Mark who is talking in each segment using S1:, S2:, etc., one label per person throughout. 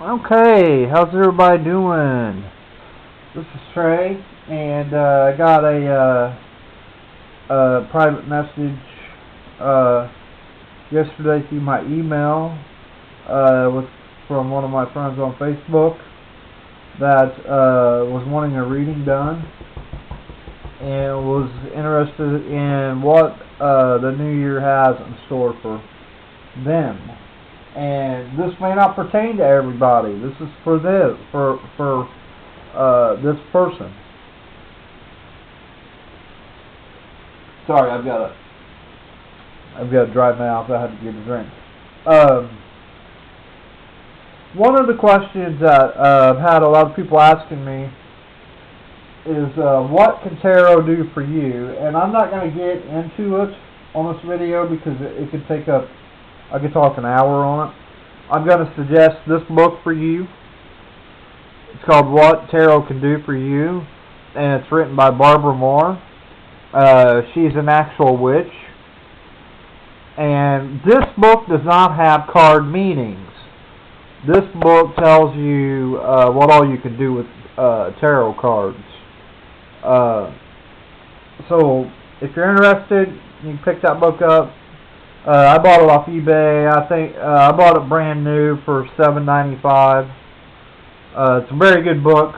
S1: Okay, how's everybody doing? This is Trey, and I got a private message uh, yesterday through my email with from one of my friends on Facebook that was wanting a reading done and was interested in what the new year has in store for them. And this may not pertain to everybody. This is for this person. Sorry, I've got a dry mouth. I had to get a drink. One of the questions that I've had a lot of people asking me is what can tarot do for you? And I'm not going to get into it on this video because it could take up, I could talk an hour on it. I'm going to suggest this book for you. It's called What Tarot Can Do For You, and it's written by Barbara Moore. She's an actual witch. And this book does not have card meanings. This book tells you what all you can do with tarot cards. So if you're interested, you can pick that book up. I bought it off eBay. I think I bought it brand new for $7.95. It's a very good book.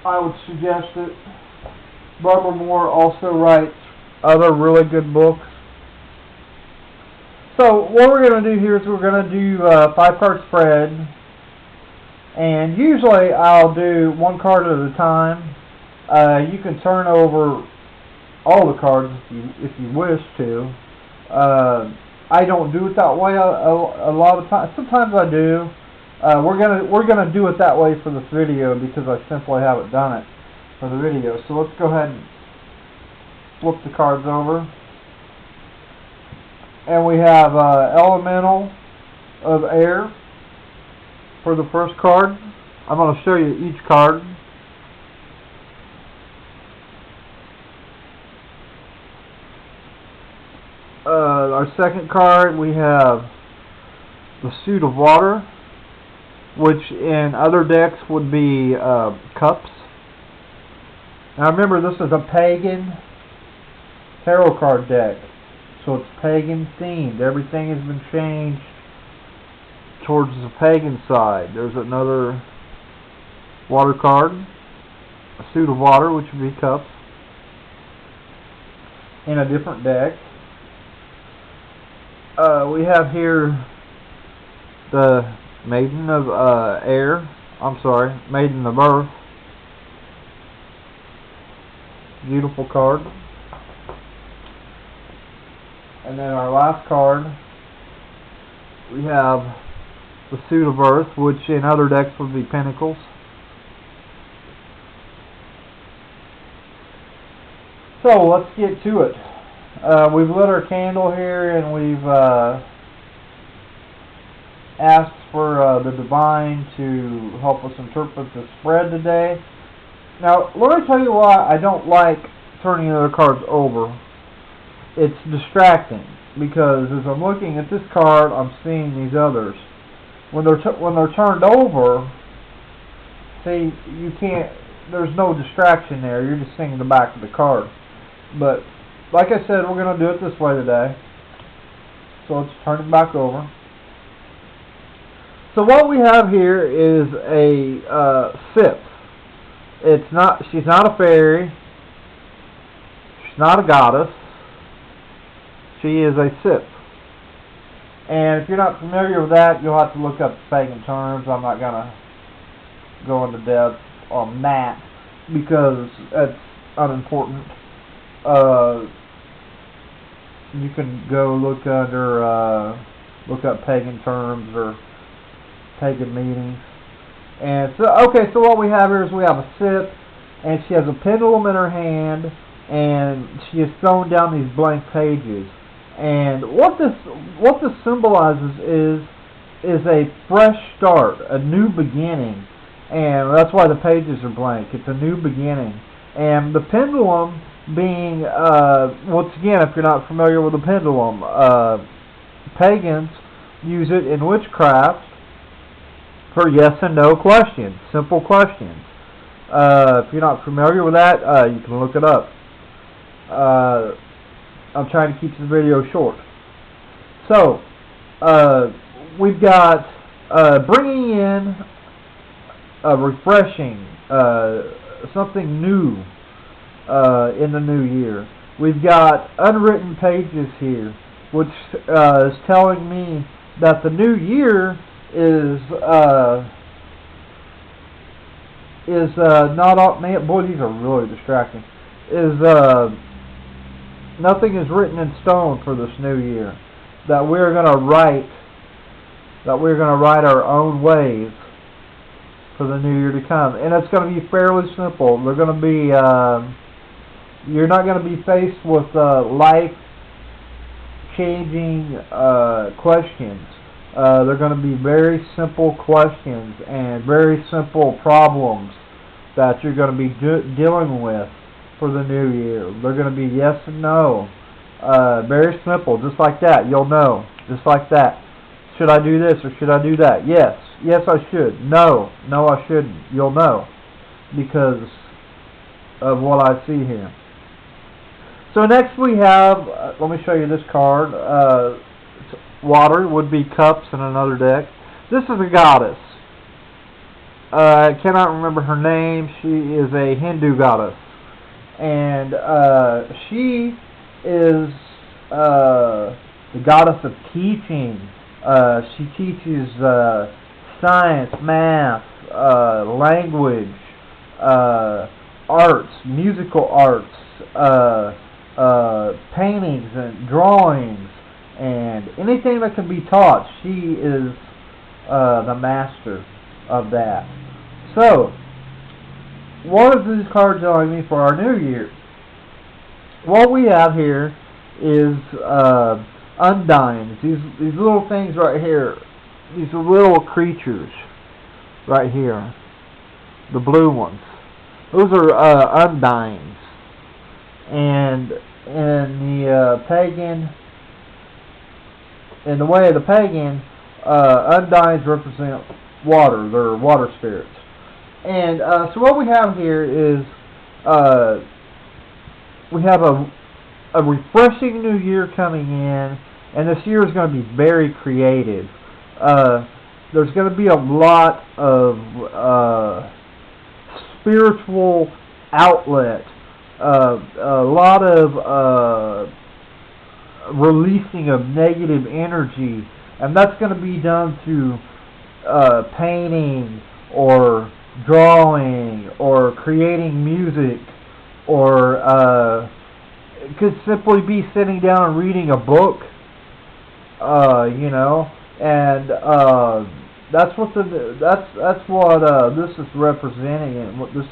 S1: I would suggest it. Barbara Moore also writes other really good books. So what we're going to do here is we're going to do a 5-card spread. And usually I'll do one card at a time. You can turn over all the cards if you wish to. I don't do it that way a lot of times. Sometimes I do. We're gonna do it that way for this video because I simply haven't done it for the video. So let's go ahead and flip the cards over. And we have Elemental of Air for the first card. I'm going to show you each card. Our second card, we have the Suit of Water, which in other decks would be Cups. Now remember, this is a pagan tarot card deck, so it's pagan themed. Everything has been changed towards the pagan side. There's another water card, a Suit of Water, which would be Cups, in a different deck. We have here the Maiden of Air. I'm sorry, Maiden of Earth. Beautiful card. And then our last card, we have the Suit of Earth, which in other decks would be Pentacles. So let's get to it. We've lit our candle here, and we've asked for the Divine to help us interpret the spread today. Now, let me tell you why I don't like turning other cards over. It's distracting, because as I'm looking at this card, I'm seeing these others. When they're turned over, see, you can't. There's no distraction there. You're just seeing the back of the card. But like I said, we're going to do it this way today. So let's turn it back over. So what we have here is a Sith. She's not a fairy. She's not a goddess. She is a Sith. And if you're not familiar with that, you'll have to look up the pagan terms. I'm not going to go into depth on that because that's unimportant. You can go look up pagan terms or pagan meanings. And so, okay, so what we have here is we have a Sith, and she has a pendulum in her hand, and she has thrown down these blank pages. And what this symbolizes is a fresh start, a new beginning, and that's why the pages are blank. It's a new beginning, and the pendulum being once again, if you're not familiar with the pendulum, pagans use it in witchcraft for yes and no questions, simple questions. If you're not familiar with that, you can look it up. I'm trying to keep the video short. So, we've got bringing in refreshing, something new in the new year. We've got unwritten pages here, which is telling me that the new year is not all. Man, boy, these are really distracting. Nothing is written in stone for this new year. That we're going to write our own ways for the new year to come, and it's going to be fairly simple. They're going to be you're not going to be faced with life-changing questions. They're going to be very simple questions and very simple problems that you're going to be dealing with for the new year. They're going to be yes and no. Very simple, just like that. You'll know, just like that. Should I do this or should I do that? Yes. Yes, I should. No. No, I shouldn't. You'll know because of what I see here. So next we have, let me show you this card. Water would be cups in another deck. This is a goddess. I cannot remember her name. She is a Hindu goddess. And she is the goddess of teaching. She teaches science, math, language, arts, musical arts, paintings and drawings, and anything that can be taught. She is the master of that. So, what is these cards telling me for our new year? What we have here is undines. These little things right here. These little creatures right here. The blue ones. Those are undines. And in the way of the pagan, undines represent water. They're water spirits. And so what we have here is we have a refreshing new year coming in, and this year is going to be very creative. There's going to be a lot of spiritual outlet, a lot of releasing of negative energy, and that's going to be done through painting or drawing or creating music, or it could simply be sitting down and reading a book, and that's what this is representing, and what this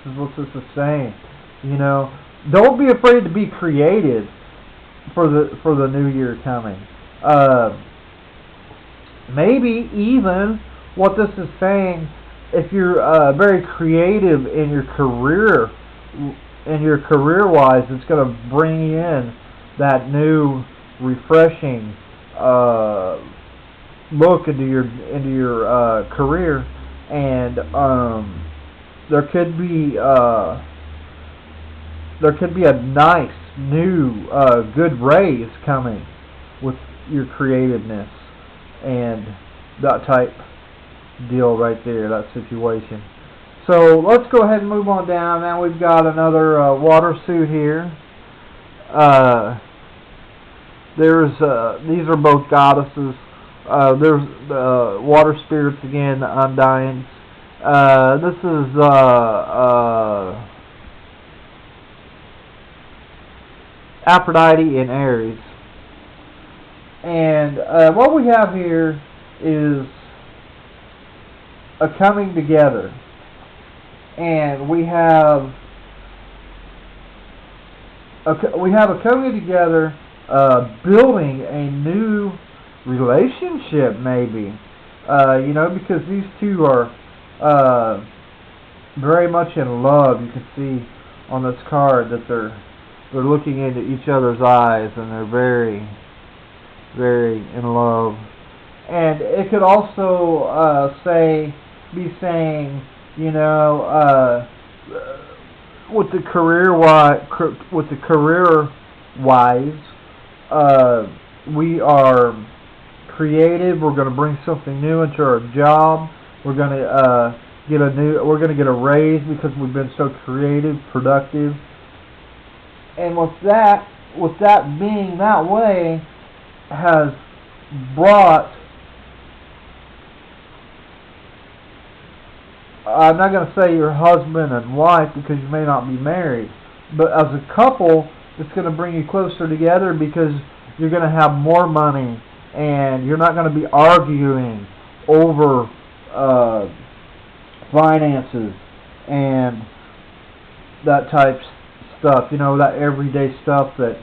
S1: is saying. Don't be afraid to be creative for the new year coming. Maybe even what this is saying, if you're very creative in your career, career-wise, it's going to bring in that new, refreshing look into your career, and there could be a nice new good raise coming with your creativeness and that type deal right there, that situation. So let's go ahead and move on down. Now we've got another water suit here. These are both goddesses. There's water spirits again, the undines. This is Aphrodite and Aries. And what we have here is a coming together. And we have a coming together, building a new relationship, maybe. Because these two are very much in love. You can see on this card that they're looking into each other's eyes, and they're very, very in love. And it could also say be saying, you know, with the career wise, we are creative. We're going to bring something new into our job. We're going to we're going to get a raise because we've been so creative, productive. And with that being that way, has brought, I'm not going to say your husband and wife because you may not be married, but as a couple, it's going to bring you closer together because you're going to have more money and you're not going to be arguing over finances and that type stuff, that everyday stuff that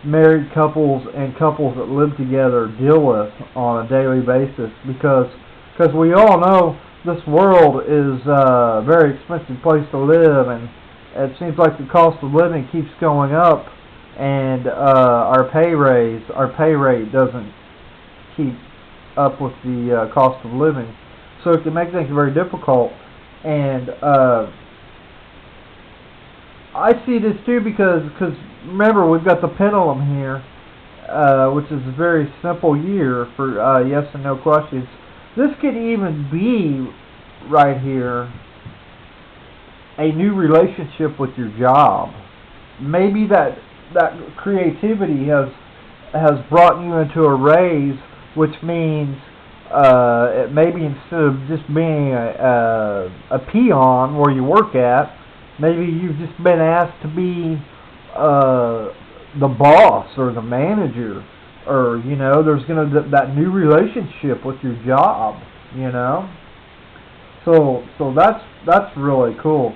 S1: married couples and couples that live together deal with on a daily basis, because we all know this world is a very expensive place to live, and it seems like the cost of living keeps going up, and our pay rate doesn't keep up with the cost of living, so it can make things very difficult. And I see this too because remember, we've got the pendulum here, which is a very simple year for yes and no questions. This could even be right here a new relationship with your job. Maybe that creativity has brought you into a raise, which means maybe instead of just being a peon where you work at, maybe you've just been asked to be the boss or the manager, or there's gonna that new relationship with your job, So that's really cool.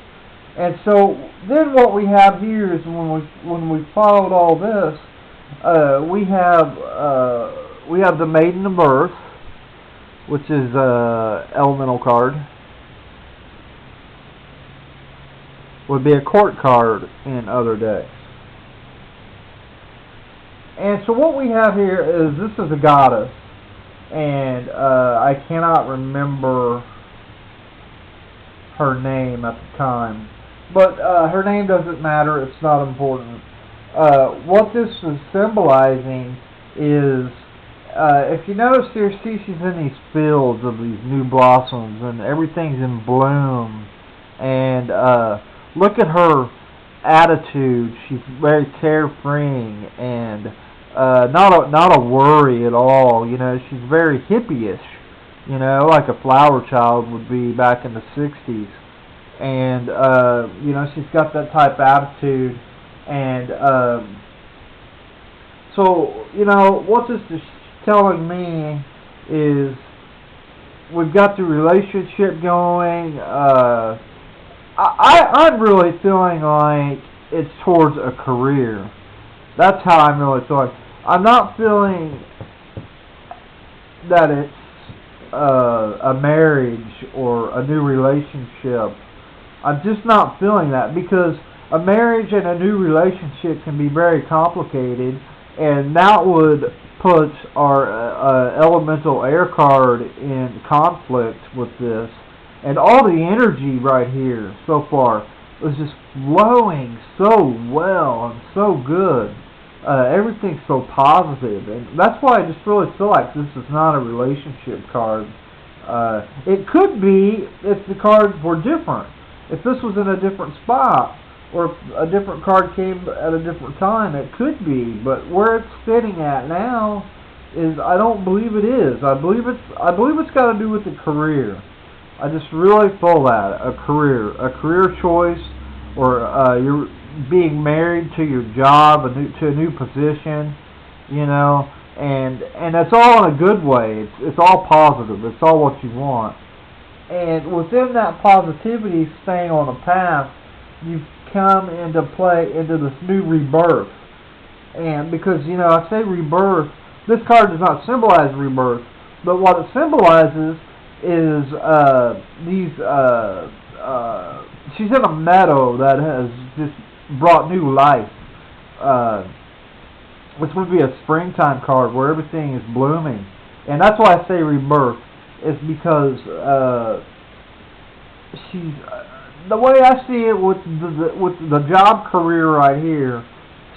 S1: And so then what we have here is when we followed all this, we have the Maiden of Earth, which is elemental card. Would be a court card in other decks. And so what we have here is, this is a goddess, and I cannot remember her name at the time, but her name doesn't matter, it's not important. What this is symbolizing is, if you notice here, she's in these fields of these new blossoms, and everything's in bloom, and look at her attitude. She's very carefree and not a worry at all. She's very hippie-ish, like a flower child would be back in the 60s. And she's got that type of attitude. And so what this is telling me is we've got the relationship going. I'm really feeling like it's towards a career. That's how I'm really feeling. I'm not feeling that it's a marriage or a new relationship. I'm just not feeling that, because a marriage and a new relationship can be very complicated, and that would put our elemental air card in conflict with this. And all the energy right here so far was just flowing so well and so good. Everything's so positive, and that's why I just really feel like this is not a relationship card. It could be if the cards were different. If this was in a different spot, or if a different card came at a different time, it could be. But where it's sitting at now is, I don't believe it is. I believe it's got to do with the career. I just really feel that a career choice, or you're being married to your job, to a new position, and it's all in a good way. It's all positive. It's all what you want. And within that positivity, staying on a path, you've come into play into this new rebirth. And because I say rebirth, this card does not symbolize rebirth, but what it symbolizes is she's in a meadow that has just brought new life, which would be a springtime card where everything is blooming. And that's why I say rebirth. is because she's the way I see it with the job career right here.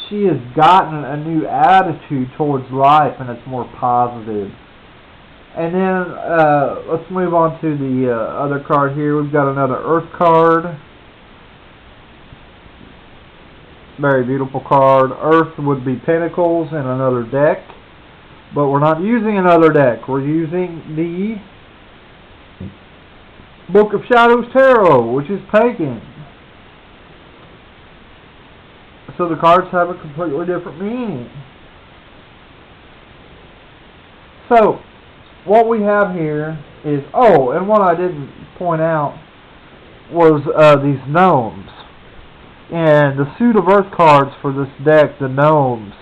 S1: She has gotten a new attitude towards life, and it's more positive. And then let's move on to the other card here. We've got another Earth card. Very beautiful card. Earth would be Pentacles in another deck. But we're not using another deck. We're using the Book of Shadows Tarot, which is pagan. So the cards have a completely different meaning. So, what we have here is, oh, and what I didn't point out was these gnomes. And the suit of earth cards for this deck, the gnomes,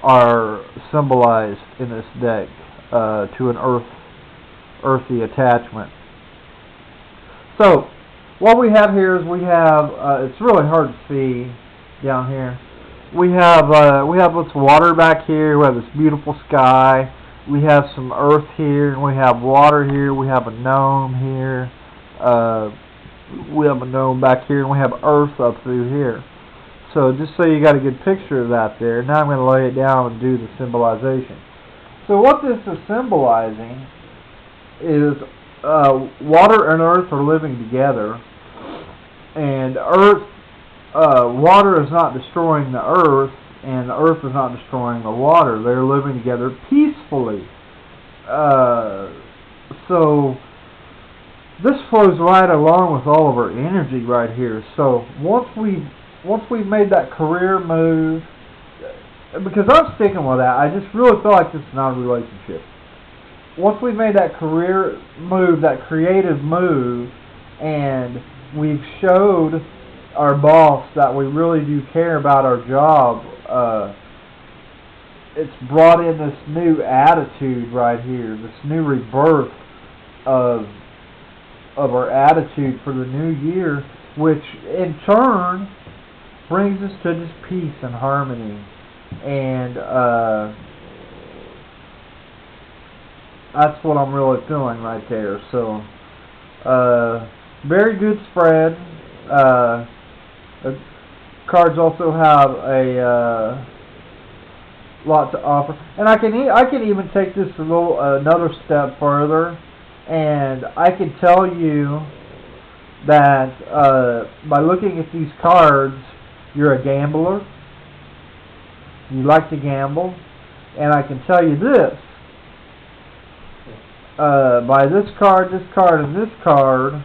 S1: are symbolized in this deck to an earthy attachment. So, what we have here is we have, it's really hard to see down here. We have this water back here. We have this beautiful sky. We have some earth here, and we have water here. We have a gnome here. We have a gnome back here, and we have earth up through here. So just so you got a good picture of that there. Now I'm going to lay it down and do the symbolization. So what this is symbolizing is water and earth are living together, and water is not destroying the earth, and the earth is not destroying the water. They're living together peacefully. So this flows right along with all of our energy right here. So once we've made that career move, because I'm sticking with that, I just really feel like this is not a relationship. Once we've made that career move, that creative move, and we've showed our boss that we really do care about our job, it's brought in this new attitude right here, this new rebirth of our attitude for the new year, which in turn brings us to just peace and harmony. And that's what I'm really feeling right there. So very good spread. Cards also have a lot to offer, and I can even take this another step further, and I can tell you that by looking at these cards, you're a gambler. You like to gamble, and I can tell you this: by this card, and this card,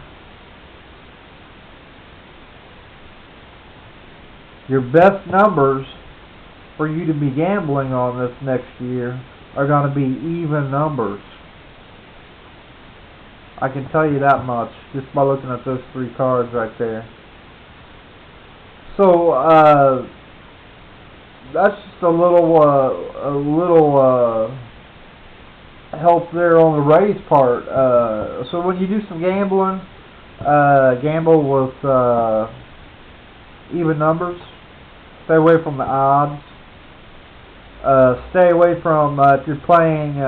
S1: your best numbers for you to be gambling on this next year are going to be even numbers. I can tell you that much just by looking at those three cards right there. So that's just a little help there on the raise part. So when you do some gambling, gamble with even numbers. Stay away from the odds. Stay away from if you're playing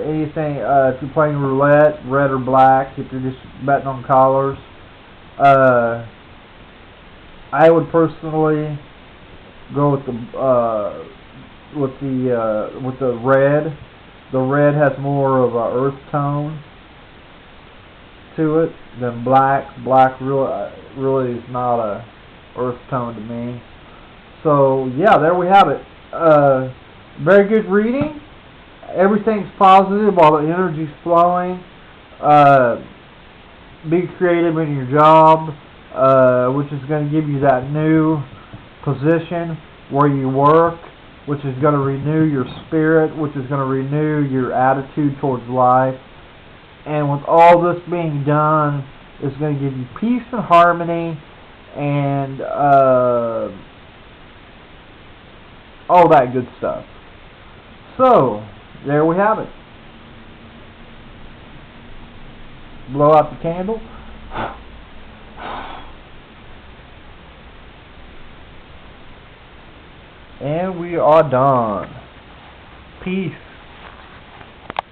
S1: anything. If you're playing roulette, red or black. If you're just betting on colors, I would personally go with the red. The red has more of a earth tone to it than black. Black really is not a earth tone to me. So yeah, there we have it. Very good reading. Everything's positive. All the energy's flowing. Be creative in your job, which is going to give you that new position where you work, which is going to renew your spirit, which is going to renew your attitude towards life. And with all this being done, it's going to give you peace and harmony and all that good stuff. So, there we have it. Blow out the candle. And we are done. Peace.